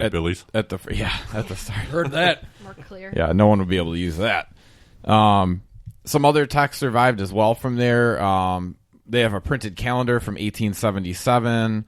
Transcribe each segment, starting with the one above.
at Billy's. at the start. Heard that. More clear. Yeah, no one would be able to use that. Some other texts survived as well from there. They have a printed calendar from 1877.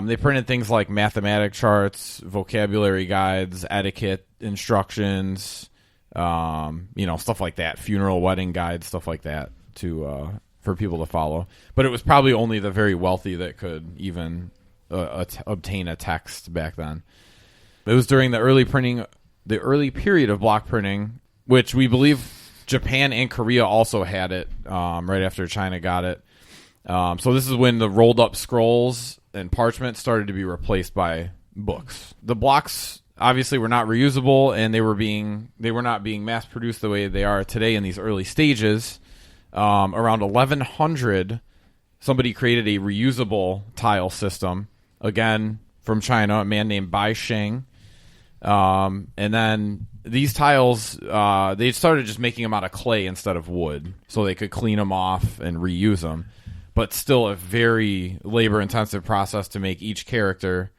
They printed things like mathematic charts, vocabulary guides, etiquette instructions, stuff like that, funeral, wedding guides, stuff like that for people to follow. But it was probably only the very wealthy that could even obtain a text back then. It was during the early period of block printing, which we believe Japan and Korea also had it right after China got it. So this is when the rolled up scrolls and parchment started to be replaced by books. The blocks obviously were not reusable, and they were not being mass produced the way they are today in these early stages. Around 1100, somebody created a reusable tile system, again from China, a man named Bai Sheng. And then these tiles, they started just making them out of clay instead of wood, so they could clean them off and reuse them. But still a very labor-intensive process to make each character.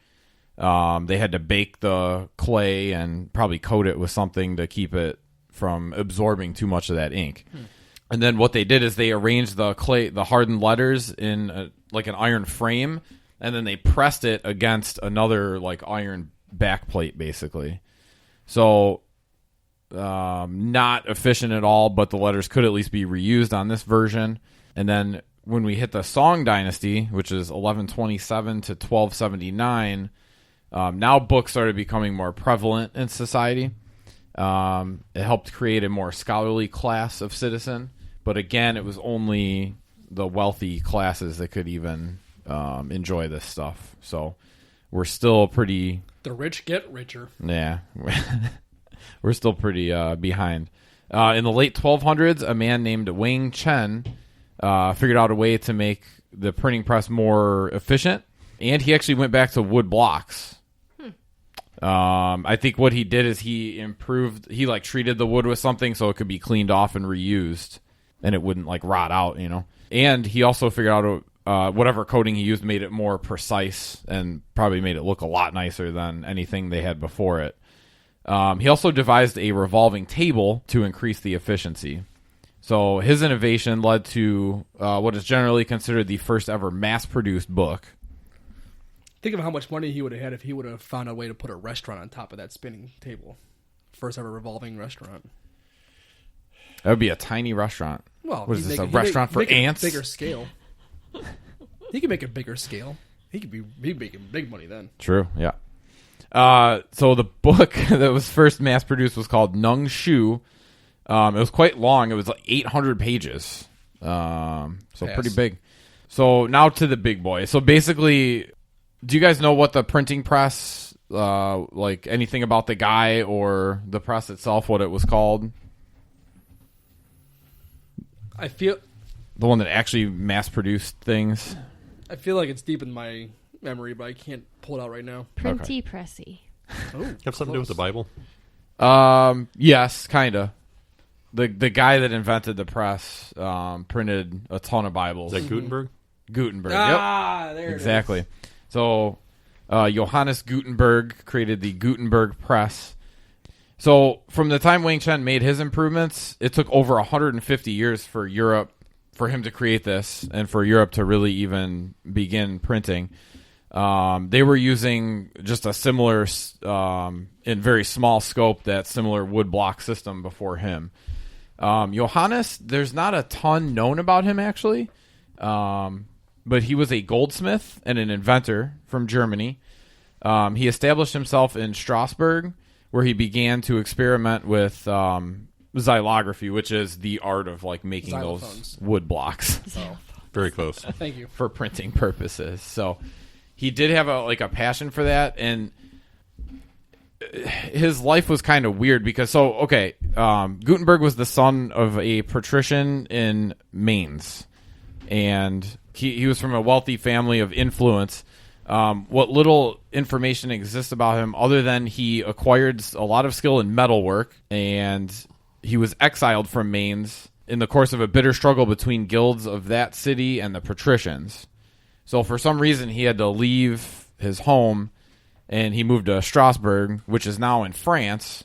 They had to bake the clay and probably coat it with something to keep it from absorbing too much of that ink. And then what they did is they arranged the hardened letters in an iron frame, and then they pressed it against another iron backplate, basically. So not efficient at all, but the letters could at least be reused on this version. And then when we hit the Song Dynasty, which is 1127 to 1279, now books started becoming more prevalent in society. It helped create a more scholarly class of citizen, but again, it was only the wealthy classes that could even enjoy this stuff. So we're still pretty... The rich get richer. Yeah. We're still pretty behind. In the late 1200s, a man named Wang Chen figured out a way to make the printing press more efficient, and he actually went back to wood blocks. I think what he did is he treated the wood with something so it could be cleaned off and reused, and it wouldn't rot out, And he also figured out whatever coating he used made it more precise and probably made it look a lot nicer than anything they had before it. He also devised a revolving table to increase the efficiency. So his innovation led to what is generally considered the first ever mass-produced book. Think of how much money he would have had if he would have found a way to put a restaurant on top of that spinning table. First ever revolving restaurant. That would be a tiny restaurant. Well, what is this, a restaurant for ants? Bigger scale. He could make a bigger scale. He'd be making big money then. True, yeah. So the book that was first mass-produced was called Nung Shu. It was quite long. It was 800 pages. Pretty big. So now to the big boy. So basically, do you guys know what the printing press, anything about the guy or the press itself, what it was called? I feel... The one that actually mass-produced things? I feel like it's deep in my memory, but I can't pull it out right now. Printy pressy. Oh, have something to do with the Bible? Yes, kind of. The guy that invented the press printed a ton of Bibles. Is that Gutenberg? Gutenberg, yep. There exactly. It is. So Johannes Gutenberg created the Gutenberg press. So from the time Wang Chen made his improvements, it took over 150 years for him to create this and for Europe to really even begin printing. They were using just a similar, in very small scope, that similar wood block system before him. Johannes, there's not a ton known about him, actually. But he was a goldsmith and an inventor from Germany. He established himself in Strasbourg, where he began to experiment with xylography, which is the art of making those wood blocks. Oh. Very close. Thank you. For printing purposes. So he did have a passion for that, and his life was kind of weird because Gutenberg was the son of a patrician in Mainz, and he was from a wealthy family of influence. What little information exists about him other than he acquired a lot of skill in metalwork, and he was exiled from Mainz in the course of a bitter struggle between guilds of that city and the patricians. So for some reason he had to leave his home and he moved to Strasbourg, which is now in France,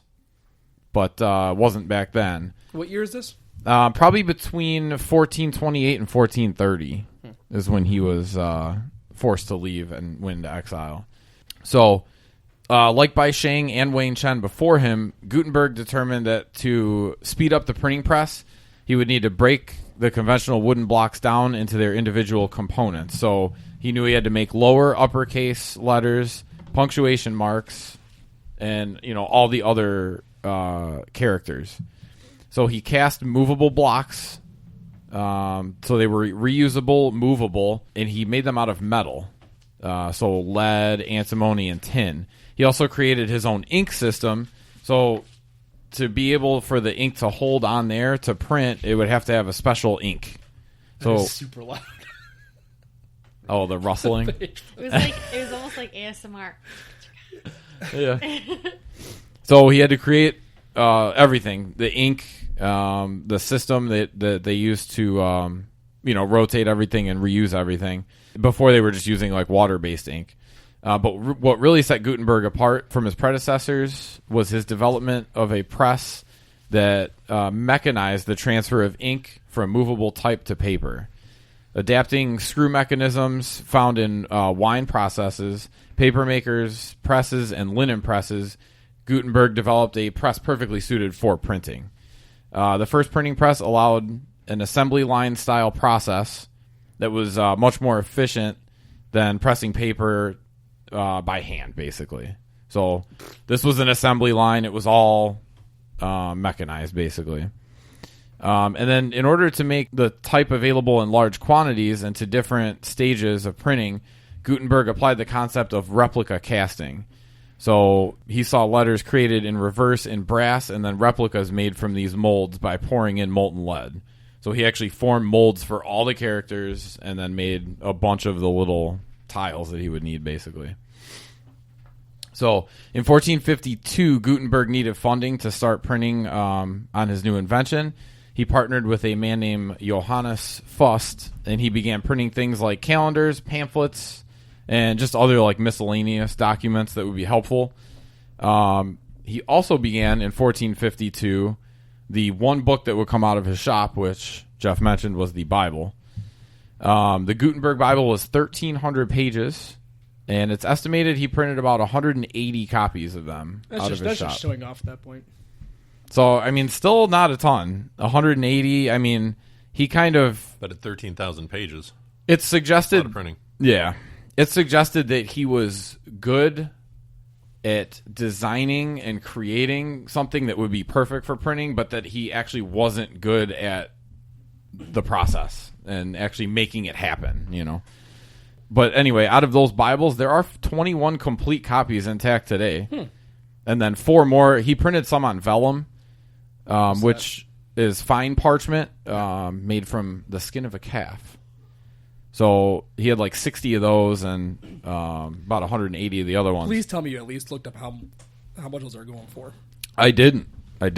but wasn't back then. What year is this? Probably between 1428 and 1430 is when he was forced to leave and went into exile. So, like Bai Sheng and Wang Chen before him, Gutenberg determined that to speed up the printing press, he would need to break the conventional wooden blocks down into their individual components. So he knew he had to make lower uppercase letters, punctuation marks, and all the other characters. So he cast movable blocks, so they were reusable, movable, and he made them out of metal, so lead, antimony, and tin. He also created his own ink system, so to be able for the ink to hold on there to print, it would have to have a special ink. So That is super loud. Oh, the rustling. It was almost like ASMR. Yeah. So he had to create everything: the ink, the system that they used to rotate everything and reuse everything. Before they were just using like water-based ink. But what really set Gutenberg apart from his predecessors was his development of a press that mechanized the transfer of ink from movable type to paper. Adapting screw mechanisms found in wine processes, paper makers, presses, and linen presses, Gutenberg developed a press perfectly suited for printing. The first printing press allowed an assembly line style process that was much more efficient than pressing paper by hand, basically. So this was an assembly line. It was all mechanized, basically. And then in order to make the type available in large quantities and to different stages of printing, Gutenberg applied the concept of replica casting. So he saw letters created in reverse in brass and then replicas made from these molds by pouring in molten lead. So he actually formed molds for all the characters and then made a bunch of the little tiles that he would need, basically. So in 1452, Gutenberg needed funding to start printing on his new invention. He partnered with a man named Johannes Fust, and he began printing things like calendars, pamphlets, and just other like miscellaneous documents that would be helpful. He also began in 1452 the one book that would come out of his shop, which Jeff mentioned was the Bible. The Gutenberg Bible was 1,300 pages, and it's estimated he printed about 180 copies of them out of his shop. That's just showing off at that point. So, I mean, still not a ton. 180, I mean, he kind of... But at 13,000 pages. It's suggested... A lot of printing. Yeah. It's suggested that he was good at designing and creating something that would be perfect for printing, but that he actually wasn't good at the process and actually making it happen, But anyway, out of those Bibles, there are 21 complete copies intact today. And then 4 more. He printed some on vellum, which is fine parchment made from the skin of a calf. So he had like 60 of those and about 180 of the other ones. Please tell me you at least looked up how much those are going for. I didn't. But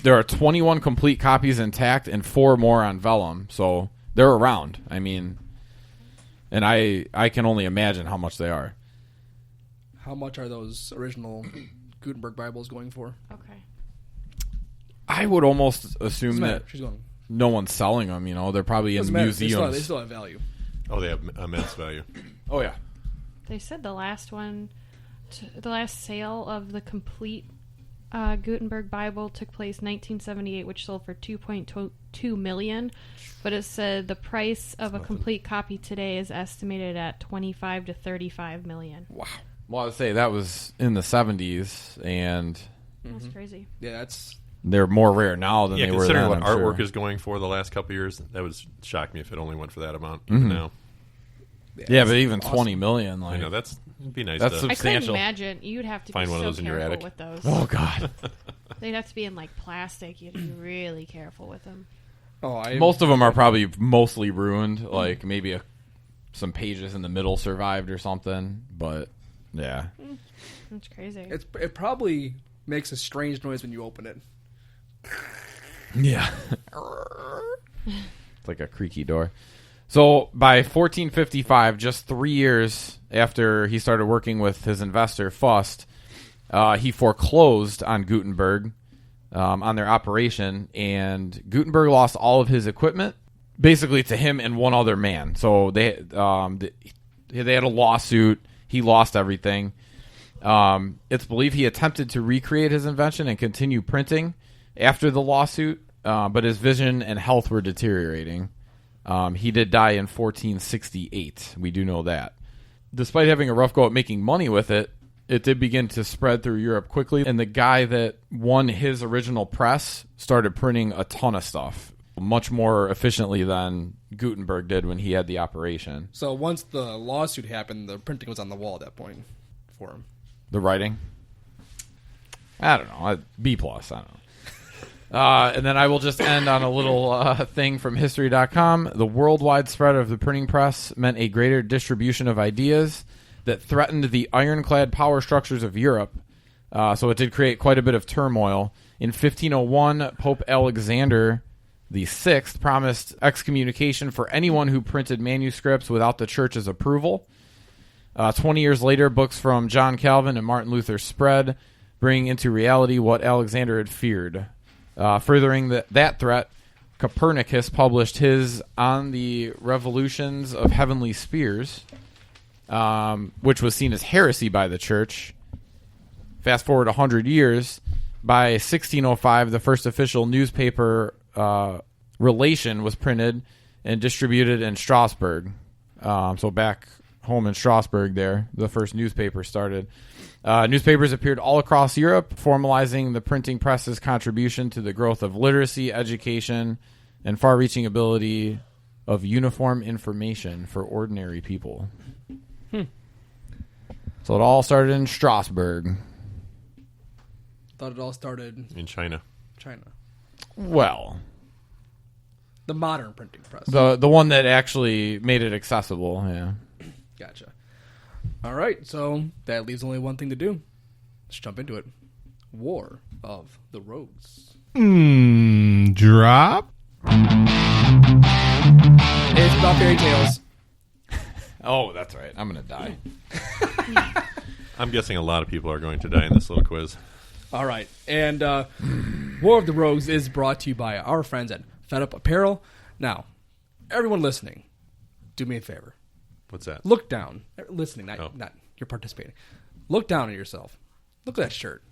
there are 21 complete copies intact and 4 more on vellum. So they're around. I mean, and I can only imagine how much they are. How much are those original Gutenberg Bibles going for? Okay. I would almost assume that She's going. no one's selling them. They're probably in museums. They still have value. Oh, they have immense value. Oh yeah. They said the last sale of the complete Gutenberg Bible took place 1978, which sold for $2.2 million. But it said the price of a complete copy today is estimated at $25 to $35 million. Wow. Well, I would say that was in the 70s, and That's crazy. Yeah, they're more rare now than they were then. Considering what I'm artwork sure. is going for the last couple of years, that would shock me if it only went for that amount. Even now, Yeah, but even awesome. 20 million, like it'd be nice. That's to substantial. I couldn't imagine. You'd have to Find be one so of those in your careful attic. with those. Oh god. They'd have to be in like plastic. You'd be really careful with them. Most of them are probably mostly ruined. Like maybe some pages in the middle survived or something. But yeah, That's crazy. it probably makes a strange noise when you open it. yeah. It's like a creaky door. So by 1455, just 3 years after he started working with his investor, Fust, he foreclosed on Gutenberg, on their operation, and Gutenberg lost all of his equipment, basically to him and one other man. So they had a lawsuit. He lost everything. It's believed he attempted to recreate his invention and continue printing after the lawsuit, but his vision and health were deteriorating. He did die in 1468. We do know that. Despite having a rough go at making money with it, it did begin to spread through Europe quickly. And the guy that won his original press started printing a ton of stuff, much more efficiently than Gutenberg did when he had the operation. So once the lawsuit happened, the printing was on the wall at that point for him. The writing? I don't know. B+. I don't know. And then I will just end on a little thing from History.com. The worldwide spread of the printing press meant a greater distribution of ideas that threatened the ironclad power structures of Europe. So it did create quite a bit of turmoil. In 1501, Pope Alexander VI promised excommunication for anyone who printed manuscripts without the church's approval. 20 years later, books from John Calvin and Martin Luther spread, bringing into reality what Alexander had feared. Furthering that threat, Copernicus published his On the Revolutions of Heavenly Spheres, which was seen as heresy by the church. Fast forward 100 years, by 1605, the first official newspaper relation was printed and distributed in Strasbourg. So back home in Strasbourg there, the first newspaper started. Newspapers appeared all across Europe, formalizing the printing press's contribution to the growth of literacy, education, and far-reaching ability of uniform information for ordinary people. So it all started in Strasbourg. Thought it all started In China. Well, the modern printing press. the one that actually made it accessible, yeah. Gotcha. All right, so that leaves only one thing to do. Let's jump into it. War of the Rogues. Drop. It's about fairy tales. Oh, that's right. I'm going to die. I'm guessing a lot of people are going to die in this little quiz. All right, and War of the Rogues is brought to you by our friends at Fed Up Apparel. Now, everyone listening, do me a favor. What's that? Look down. Listening, not you're participating. Look down at yourself. Look at that shirt.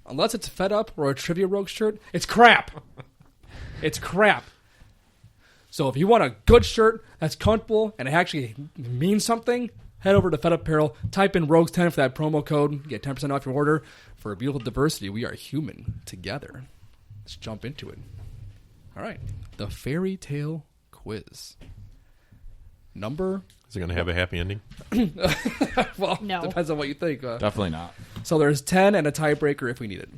Unless it's Fed Up or a Trivia Rogue shirt, it's crap. It's crap. So if you want a good shirt that's comfortable and it actually means something, head over to Fed Up Apparel. Type in Rogues10 for that promo code. Get 10% off your order. For a beautiful diversity, we are human together. Let's jump into it. All right. The fairy tale quiz. Number... Is it going to have a happy ending? Well, No. depends on what you think. Definitely not. So there's 10 and a tiebreaker if we need it.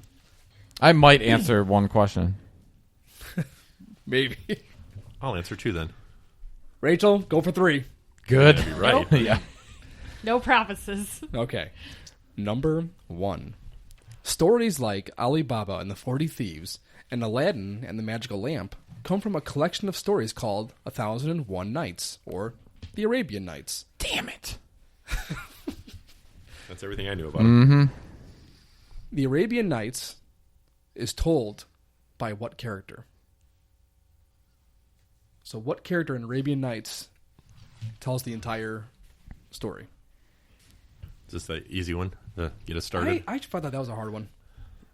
I might answer one question. Maybe. I'll answer 2 then. Rachel, go for 3. Good. You're right. Yeah. No promises. Okay. Number 1. Stories like Ali Baba and the 40 Thieves and Aladdin and the Magical Lamp come from a collection of stories called 1001 Nights, or the Arabian Nights. Damn it. That's everything I knew about it. The Arabian Nights is told by what character? So what character in Arabian Nights tells the entire story? Is this the easy one to get us started? I thought that was a hard one.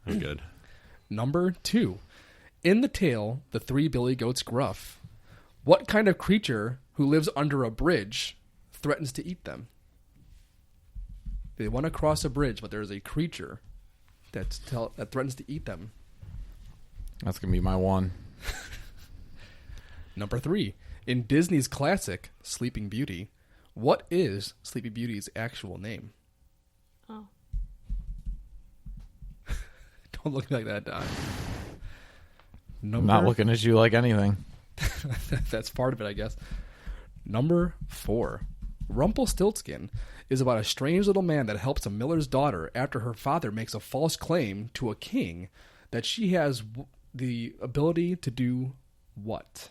I'm good. Number 2. In the tale, The Three Billy Goats Gruff, what kind of creature who lives under a bridge threatens to eat them? They want to cross a bridge, but there's a creature that threatens to eat them. That's going to be my one. Number 3. In Disney's classic, Sleeping Beauty, what is Sleeping Beauty's actual name? Oh. Don't look like that, Don. I'm not looking at you like anything. That's part of it, I guess. Number 4. Rumpelstiltskin is about a strange little man that helps a miller's daughter after her father makes a false claim to a king that she has the ability to do what?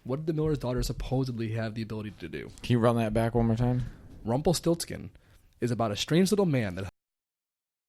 What did the miller's daughter supposedly have the ability to do? Can you run that back one more time? Rumpelstiltskin is about a strange little man that